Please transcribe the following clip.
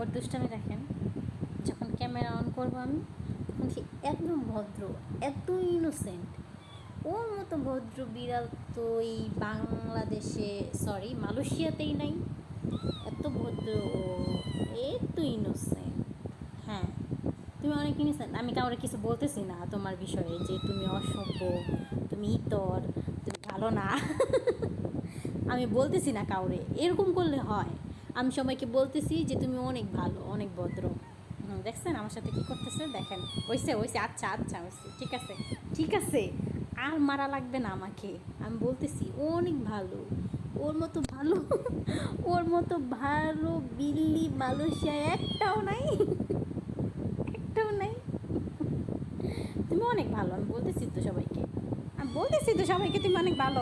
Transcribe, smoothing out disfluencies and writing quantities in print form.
আবার দুষ্টামি দেখেন, যখন ক্যামেরা অন করবো আমি, তখন সে একদম ভদ্র, এত ইনোসেন্ট। ওর মতো ভদ্র বিড়াল তো এই বাংলাদেশে, সরি মালয়েশিয়াতেই নাই। এত ভদ্র ও, এত ইনোসেন্ট। হ্যাঁ, তুমি অনেক ইনোসেন্ট। আমি কাউরে কিছু বলতেছি না তোমার বিষয়ে যে তুমি অসভ্য, তুমি ইতর, তুমি ভালো না। আমি বলতেছি না কাউরে, এরকম করলে হয়? আমি সবাইকে বলতেছি যে তুমি অনেক ভালো, অনেক ভদ্র। দেখছেন আমার সাথে কী করতেছে, দেখেন। ওইসে ওইসে, আচ্ছা আচ্ছা ওইসে, ঠিক আছে ঠিক আছে, আর মারা লাগবে না আমাকে। আমি বলতেছি ও অনেক ভালো, ওর মতো ভালো, ওর মতো ভালো বিল্লি মালয়েশিয়ায় একটাও নাই, একটাও নাই। তুমি অনেক ভালো, আমি বলতেছি তো সবাইকে, তুমি অনেক ভালো।